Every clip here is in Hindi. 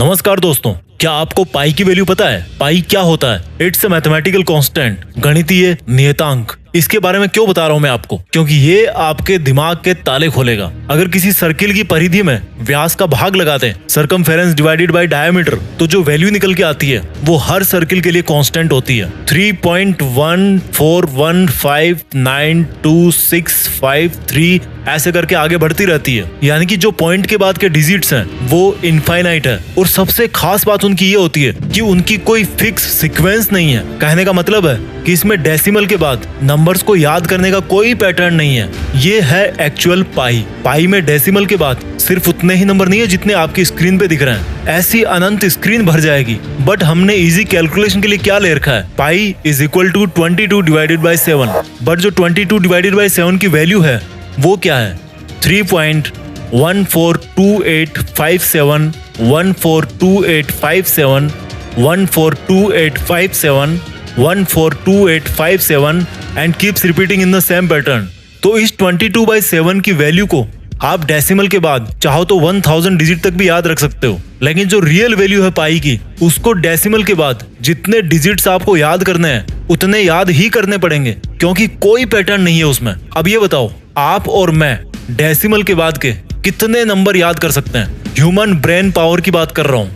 नमस्कार दोस्तों, क्या आपको पाई की वैल्यू पता है? पाई क्या होता है? इट्स अ मैथमेटिकल कांस्टेंट, गणितीय नियतांक। इसके बारे में क्यों बता रहा हूं मैं आपको? क्योंकि ये आपके दिमाग के ताले खोलेगा। अगर किसी सर्किल की परिधि में व्यास का भाग लगाते हैं, सर्कमफेरेंस डिवाइडेड बाय डायमीटर, तो जो वैल्यू निकल के आती है वो हर सर्किल के लिए कांस्टेंट होती है। 3.141592653 ऐसे करके आगे बढ़ती रहती है। यानी कि जो पॉइंट के बाद के डिजिट्स हैं वो इनफाइनाइट है। और सबसे खास बात उनकी ये होती है कि उनकी कोई फिक्स सीक्वेंस नहीं है। कहने का मतलब है कि इसमें डेसिमल के बाद नंबर्स को याद करने का कोई पैटर्न नहीं है। ये है एक्चुअल पाई। पाई में डेसिमल के बाद सिर्फ उतने ही नंबर नहीं है जितने आपकी स्क्रीन पे दिख रहे हैं। ऐसी अनंत स्क्रीन भर जाएगी। बट हमने इजी कैलकुलेशन के लिए क्या ले रखा है? Pi is equal to 22 divided by 7। But जो 22 डिवाइडेड बाई 7 की वैल्यू है वो क्या है? 3.142857 142857 142857 142857 and keeps repeating in the same pattern. तो इस 22/7 की वैल्यू को आप डेसिमल के बाद चाहो तो 1000 डिजिट तक भी याद रख सकते हो। लेकिन जो रियल वैल्यू है पाई की, उसको डेसिमल के बाद जितने डिजिट्स आपको याद करने हैं उतने याद ही करने पड़ेंगे, क्योंकि कोई पैटर्न नहीं है उसमें। अब ये बताओ, आप और मैं डेसिमल के बाद के कितने नंबर याद कर सकते हैं? ह्यूमन ब्रेन पावर की बात कर रहा हूं।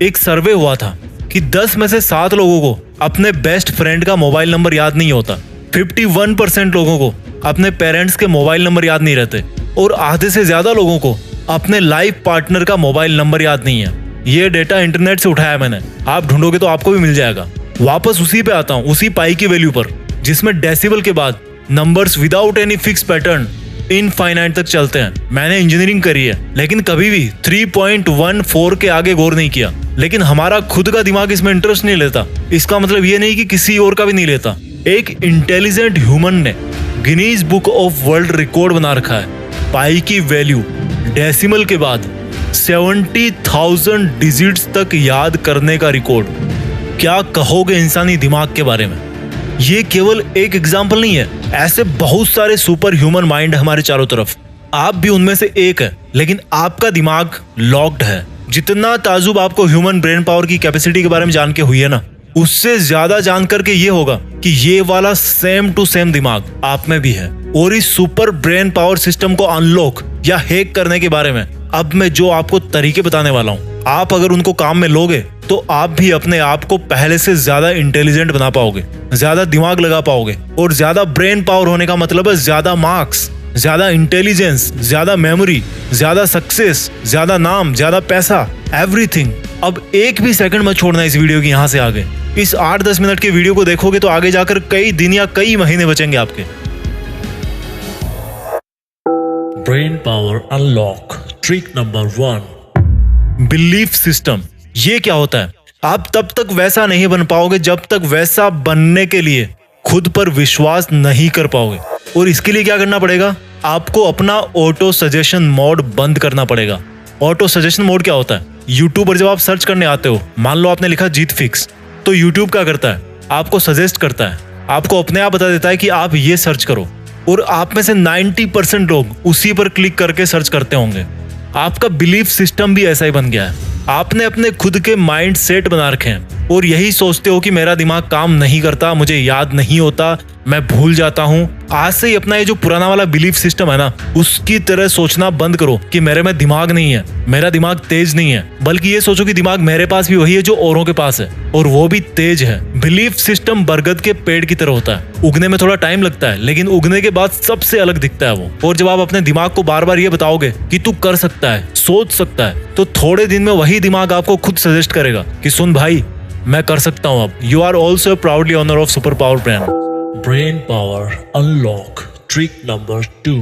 एक सर्वे हुआ था कि 10 में से 7 लोगों को अपने बेस्ट फ्रेंड का मोबाइल नंबर याद नहीं होता। 51% लोगों को अपने पेरेंट्स के मोबाइल नंबर याद नहीं रहते। और आधे से ज्यादा लोगों को अपने लाइफ पार्टनर का मोबाइल नंबर याद नहीं है। ये डेटा इंटरनेट से उठाया मैंने, आप ढूंढोगे तो आपको भी मिल जाएगा। वापस उसी पे आता हूँ, उसी पाई की वैल्यू पर, जिसमें डेसिबल के बाद numbers without any fix pattern infinite तक चलते हैं। मैंने इंजीनियरिंग करी है, लेकिन कभी भी 3.14 के आगे गौर नहीं किया। लेकिन हमारा खुद का दिमाग इसमें इंटरेस्ट नहीं लेता। इसका मतलब ये नहीं कि किसी और का भी नहीं लेता। एक इंटेलिजेंट ह्यूमन ने Guinness book of world record बना रखा है पाई की वैल्यू डेसिमल के बाद 70,000 डिजिट्स तक याद करने का रिकॉर्ड। क्या कहोगे इंसानी दिमाग के बारे में? ये केवल एक एग्जाम्पल नहीं है, ऐसे बहुत सारे सुपर ह्यूमन माइंड है हमारे चारों तरफ। आप भी उनमें से एक है, लेकिन आपका दिमाग लॉक्ड है। जितना ताजुब आपको ह्यूमन ब्रेन पावर की कैपेसिटी के बारे में जान के हुई है ना, उससे ज्यादा जान करके ये होगा कि ये वाला सेम टू सेम दिमाग आप में भी है। और इस सुपर ब्रेन पावर सिस्टम को अनलॉक या हैक करने के बारे में अब मैं जो आपको तरीके बताने वाला हूँ, आप अगर उनको काम में लोगे तो आप भी अपने आप को पहले से ज्यादा इंटेलिजेंट बना पाओगे, ज्यादा दिमाग लगा पाओगे। और ज्यादा ब्रेन पावर होने का मतलब है ज्यादा मार्क्स, ज्यादा इंटेलिजेंस, ज्यादा मेमोरी, ज्यादा सक्सेस, ज्यादा नाम, ज्यादा पैसा, एवरीथिंग। अब एक भी सेकंड मत छोड़ना इस वीडियो की यहाँ से आगे। इस 8-10 मिनट के वीडियो को देखोगे तो आगे जाकर कई दिन या कई महीने बचेंगे आपके। Brain power unlock trick number 1, belief system. ये क्या होता है? आप तब तक वैसा नहीं बन पाओगे जब तक वैसा बनने के लिए खुद पर विश्वास नहीं कर पाओगे। और इसके लिए क्या करना पड़ेगा? आपको अपना ऑटो सजेशन मोड बंद करना पड़ेगा। ऑटो सजेशन मोड क्या होता है? यूट्यूब पर जब आप सर्च करने आते हो, मान लो आपने लिखा जीत फिक्स, तो यूट्यूब क्या करता है? आपको सजेस्ट करता है, आपको अपने आप बता देता है कि आप ये सर्च करो। और आप में से 90% लोग उसी पर क्लिक करके सर्च करते होंगे। आपका बिलीफ सिस्टम भी ऐसा ही बन गया है। आपने अपने खुद के माइंड सेट बना रखे हैं और यही सोचते हो कि मेरा दिमाग काम नहीं करता, मुझे याद नहीं होता, मैं भूल जाता हूँ। आज से ही अपना ये जो पुराना वाला बिलीफ सिस्टम है ना, उसकी तरह सोचना बंद करो कि मेरे में दिमाग नहीं है, मेरा दिमाग तेज नहीं है। बल्कि ये सोचो कि दिमाग मेरे पास भी वही है जो औरों के पास है, और वो भी तेज है। बिलीफ सिस्टम बरगद के पेड़ की तरह होता है। उगने में थोड़ा टाइम लगता है, लेकिन उगने के बाद सबसे अलग दिखता है वो। और जब आप अपने दिमाग को बार बार ये बताओगे कि तू कर सकता है, सोच सकता है, तो थोड़े दिन में वही दिमाग आपको खुद सजेस्ट करेगा कि सुन भाई, मैं कर सकता हूँ अब। You are also proudly owner of super power brain. Brain power unlock trick number 2,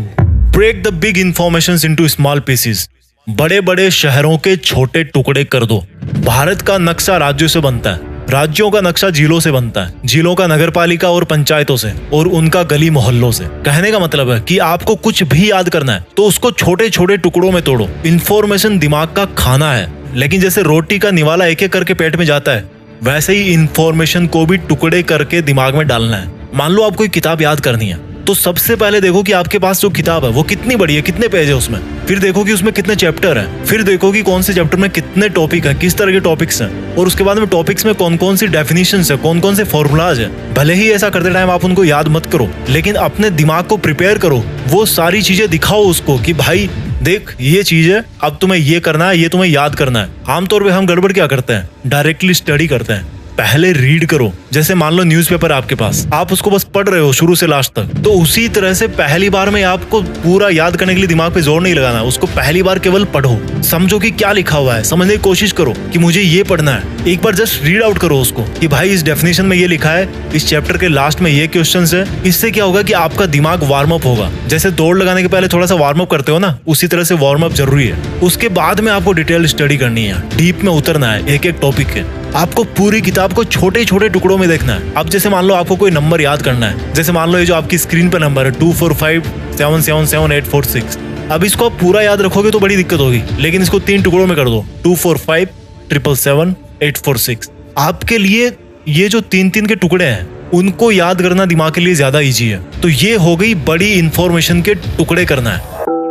break the big informations into small pieces. बड़े बड़े शहरों के छोटे टुकड़े कर दो। भारत का नक्शा राज्यों से बनता है, राज्यों का नक्शा जिलों से बनता है, जिलों का नगरपालिका और पंचायतों से, और उनका गली मोहल्लों से। कहने का मतलब है कि आपको कुछ भी याद करना है तो उसको छोटे छोटे टुकड़ों में तोड़ो। इंफॉर्मेशन दिमाग का खाना है, लेकिन जैसे रोटी का निवाला एक एक करके पेट में जाता है, वैसे ही इंफॉर्मेशन को भी टुकड़े करके दिमाग में डालना है। मान लो आपको कोई किताब याद करनी है, तो तो सबसे पहले देखो कि आपके पास जो किताब है वो कितनी बड़ी है, कितने पेज है उसमें। फिर देखो कि उसमें कितने चैप्टर हैं। फिर देखो कि कौन से चैप्टर में कितने टॉपिक हैं, किस तरह के टॉपिक्स हैं, और उसके बाद में टॉपिक्स में कौन कौन सी डेफिनेशंस है, कौन कौन से फॉर्मूलाज है। भले ही ऐसा करते टाइम आप उनको याद मत करो, लेकिन अपने दिमाग को प्रिपेयर करो, वो सारी चीजें दिखाओ उसको कि भाई देख ये चीज है, अब तुम्हें ये करना है, ये तुम्हें याद करना है। आमतौर पे हम गड़बड़ क्या करते हैं, डायरेक्टली स्टडी करते हैं। पहले रीड करो। जैसे मान लो न्यूज़पेपर आपके पास, आप उसको बस पढ़ रहे हो शुरू से लास्ट तक, तो उसी तरह से पहली बार में आपको पूरा याद करने के लिए दिमाग पे जोर नहीं लगाना। उसको पहली बार केवल पढ़ो, समझो कि क्या लिखा हुआ है, समझने की कोशिश करो कि मुझे ये पढ़ना है। एक बार जस्ट रीड आउट करो उसको कि भाई इस डेफिनेशन में ये लिखा है, इस चैप्टर के लास्ट में ये क्वेश्चंस है। इससे क्या होगा कि आपका दिमाग वार्म अप होगा। जैसे दौड़ लगाने के पहले थोड़ा सा वार्म अप करते हो ना, उसी तरह से वार्म अप जरूरी है। उसके बाद में आपको डिटेल स्टडी करनी है, डीप में उतरना है एक एक टॉपिक के। आपको पूरी किताब को छोटे छोटे टुकड़ों में देखना है। अब जैसे मान लो आपको कोई नंबर याद करना है, जैसे मान लो ये जो आपकी स्क्रीन पे नंबर है 2457777846। अब इसको आप पूरा याद रखोगे तो बड़ी दिक्कत होगी, लेकिन इसको 3 टुकड़ों में कर दो, 2457777846। आपके लिए ये जो 3-3 के टुकड़े हैं उनको याद करना दिमाग के लिए ज्यादा इजी है। तो ये हो गई बड़ी इंफॉर्मेशन के टुकड़े करना है।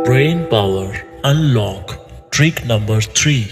Brain power unlock trick number 3.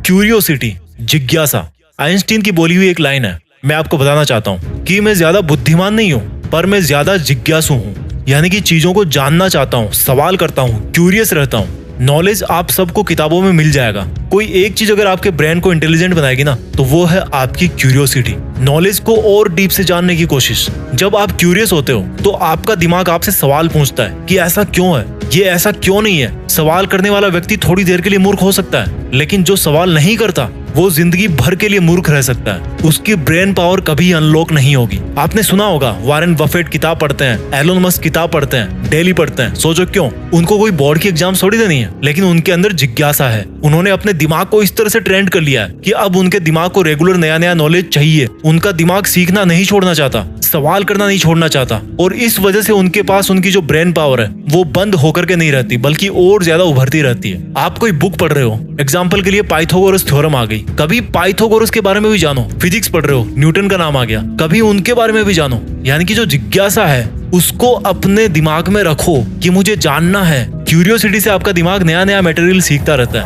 Curiosity, जिज्ञासा। आइंस्टीन की बोली हुई एक लाइन है, मैं आपको बताना चाहता हूँ कि मैं ज्यादा बुद्धिमान नहीं हूँ, पर मैं ज्यादा जिज्ञासु हूँ। यानी कि चीजों को जानना चाहता हूँ, सवाल करता हूँ, क्यूरियस रहता हूँ। नॉलेज आप सबको किताबों में मिल जाएगा। कोई एक चीज अगर आपके ब्रेन को इंटेलिजेंट बनाएगी ना, तो वो है आपकी क्यूरियोसिटी, नॉलेज को और डीप से जानने की कोशिश। जब आप क्यूरियस होते हो तो आपका दिमाग आपसे सवाल पूछता है कि ऐसा क्यों है, ये ऐसा क्यों नहीं है। सवाल करने वाला व्यक्ति थोड़ी देर के लिए मूर्ख हो सकता है, लेकिन जो सवाल नहीं करता वो जिंदगी भर के लिए मूर्ख रह सकता है। उसकी ब्रेन पावर कभी अनलॉक नहीं होगी। आपने सुना होगा वॉरेन बफेट किताब पढ़ते हैं, एलोन मस्क किताब पढ़ते हैं, डेली पढ़ते हैं। सोचो क्यों? उनको कोई बोर्ड की एग्जाम थोड़ी देनी है, लेकिन उनके अंदर जिज्ञासा है। उन्होंने अपने दिमाग को इस तरह से ट्रेंड कर लिया है कि अब उनके दिमाग को रेगुलर नया नया नॉलेज चाहिए। उनका दिमाग सीखना नहीं छोड़ना चाहता, सवाल करना नहीं छोड़ना चाहता, और इस वजह से उनके पास उनकी जो ब्रेन पावर है वो बंद होकर के नहीं रहती, बल्कि और ज्यादा उभरती रहती है। आप कोई बुक पढ़ रहे हो, एग्जाम्पल के लिए पाइथागोरस थ्योरम आ गई, कभी पाइथागोरस के बारे में भी जानो। फिजिक्स पढ़ रहे हो, न्यूटन का नाम आ गया, कभी उनके बारे में भी जानो। यानी कि जो जिज्ञासा है उसको अपने दिमाग में रखो कि मुझे जानना है। क्यूरियोसिटी से आपका दिमाग नया नया मटेरियल सीखता रहता है।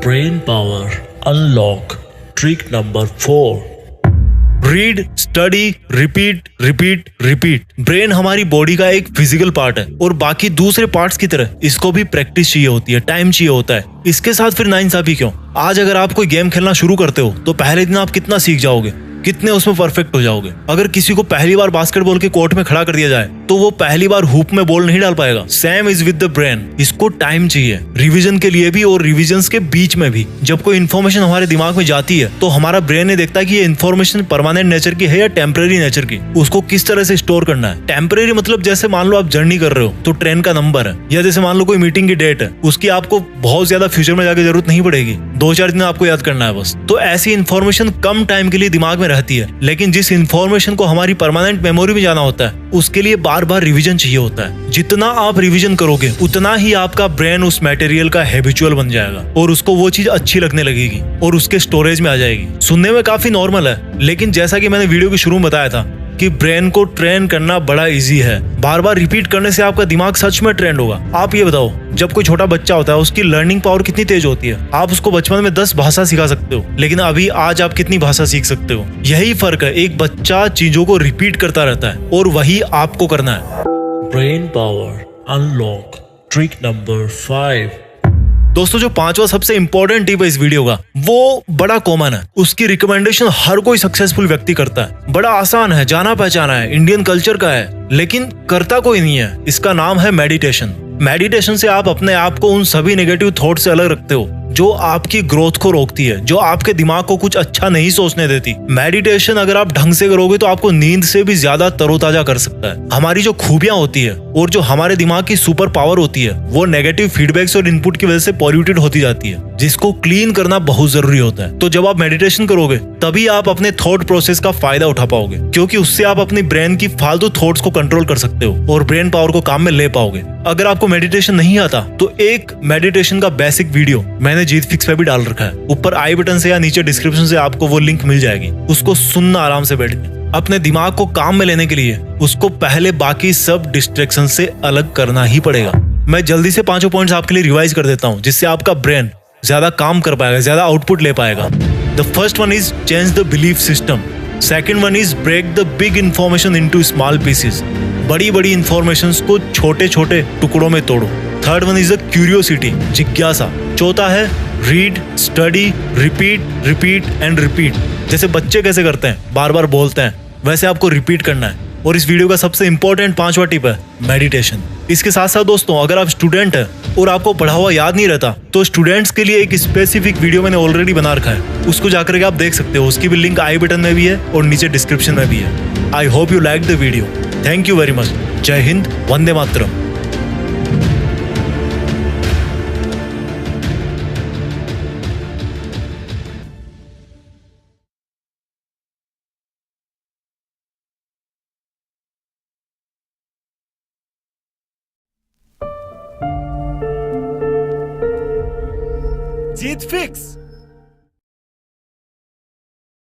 Brain power unlock trick number 4. Read, study, repeat repeat repeat. Brain हमारी बॉडी का एक फिजिकल पार्ट है, और बाकी दूसरे पार्ट्स की तरह इसको भी प्रैक्टिस चाहिए होती है, टाइम चाहिए होता है। इसके साथ फिर नाइंसाफी क्यों? आज अगर आप कोई गेम खेलना शुरू करते हो तो पहले दिन आप कितना सीख जाओगे, कितने उसमें परफेक्ट हो जाओगे। अगर किसी को पहली बार बास्केटबॉल के कोर्ट में खड़ा कर दिया जाए तो वो पहली बार हुप में बॉल नहीं डाल पाएगा। Same is with the brain. इसको टाइम चाहिए, रिवीजन के लिए भी और रिवीजन्स के बीच में भी। जब कोई इन्फॉर्मेशन हमारे दिमाग में जाती है तो हमारा ब्रेन ये देखता है कि ये इन्फॉर्मेशन परमानेंट नेचर की है या टेम्परेरी नेचर की, उसको किस तरह से स्टोर करना है। टेम्परेरी मतलब जैसे मान लो आप जर्नी कर रहे हो तो ट्रेन का नंबर है, या जैसे मान लो कोई मीटिंग की डेट है, उसकी आपको बहुत ज्यादा फ्यूचर में जाके जरूरत नहीं पड़ेगी, 2-4 दिन आपको याद करना है बस। तो ऐसी इन्फॉर्मेशन कम टाइम के लिए दिमाग में रहती है, लेकिन जिस इन्फॉर्मेशन को हमारी परमानेंट मेमोरी में जाना होता है उसके लिए बार बार रिवीजन चाहिए होता है। जितना आप रिवीजन करोगे उतना ही आपका ब्रेन उस मटेरियल का हैबिचुअल बन जाएगा और उसको वो चीज अच्छी लगने लगेगी और उसके स्टोरेज में आ जाएगी। सुनने में काफी नॉर्मल है, लेकिन जैसा कि मैंने वीडियो के शुरू में बताया था कि ब्रेन को ट्रेन करना बड़ा इजी है। बार बार रिपीट करने से आपका दिमाग सच में ट्रेंड होगा। आप ये बताओ, जब कोई छोटा बच्चा होता है उसकी लर्निंग पावर कितनी तेज होती है। आप उसको बचपन में 10 भाषा सिखा सकते हो, लेकिन अभी आज आप कितनी भाषा सीख सकते हो। यही फर्क है, एक बच्चा चीजों को रिपीट करता रहता है और वही आपको करना है। Brain power unlock trick number 5. दोस्तों, जो 5वां सबसे इंपॉर्टेंट टिप है इस वीडियो का, वो बड़ा कॉमन है। उसकी रिकमेंडेशन हर कोई सक्सेसफुल व्यक्ति करता है। बड़ा आसान है, जाना पहचाना है, इंडियन कल्चर का है, लेकिन करता कोई नहीं है। इसका नाम है मेडिटेशन। मेडिटेशन से आप अपने आप को उन सभी नेगेटिव थॉट से अलग रखते हो जो आपकी ग्रोथ को रोकती है, जो आपके दिमाग को कुछ अच्छा नहीं सोचने देती। मेडिटेशन अगर आप ढंग से करोगे तो आपको नींद से भी ज्यादा तरोताजा कर सकता है। हमारी जो खूबियां होती है और जो हमारे दिमाग की सुपर पावर होती है वो नेगेटिव फीडबैक्स और इनपुट की वजह से पॉल्यूटेड होती जाती है, जिसको क्लीन करना बहुत जरूरी होता है। तो जब आप मेडिटेशन करोगे तभी आप अपने थॉट प्रोसेस का फायदा उठा पाओगे, क्योंकि उससे आप अपनी ब्रेन की फालतू थॉट्स को कंट्रोल कर सकते हो और ब्रेन पावर को काम में ले पाओगे। अगर आपको मेडिटेशन नहीं आता तो एक मेडिटेशन का बेसिक वीडियो मैंने मैंने जीत फिक्स पे भी डाल रखा है। ऊपर आई बटन से या नीचे डिस्क्रिप्शन से आपको वो लिंक मिल जाएगी, उसको सुनना आराम से बैठ के। अपने दिमाग को काम में लेने के लिए उसको पहले बाकी सब डिस्ट्रैक्शन से अलग करना ही पड़ेगा। मैं जल्दी से 5 पॉइंट्स आपके लिए रिवाइज कर देता हूँ, जिससे आपका ब्रेन ज्यादा काम कर पाएगा, ज्यादा आउटपुट ले पाएगा। The first one is change the belief system. Second one is break the big information into small pieces. बड़ी बड़ी इंफॉर्मेशन को छोटे छोटे टुकड़ों में तोड़ो। Third one is the curiosity, जिज्ञासा। चौथा है read, study, repeat repeat and repeat. जैसे बच्चे कैसे करते हैं, बार बार बोलते हैं, वैसे आपको रिपीट करना है। और इस वीडियो का सबसे इंपॉर्टेंट 5वां टिप है मेडिटेशन। इसके साथ साथ दोस्तों, अगर आप स्टूडेंट हैं और आपको पढ़ा हुआ याद नहीं रहता, तो स्टूडेंट्स के लिए एक स्पेसिफिक वीडियो मैंने ऑलरेडी बना रखा है, उसको जाकर के आप देख सकते हो। उसकी भी लिंक आई बटन में भी है और नीचे डिस्क्रिप्शन में भी है। I hope you like the video. Thank you very much. जय हिंद, वंदे मातरम। जीत फिक्स।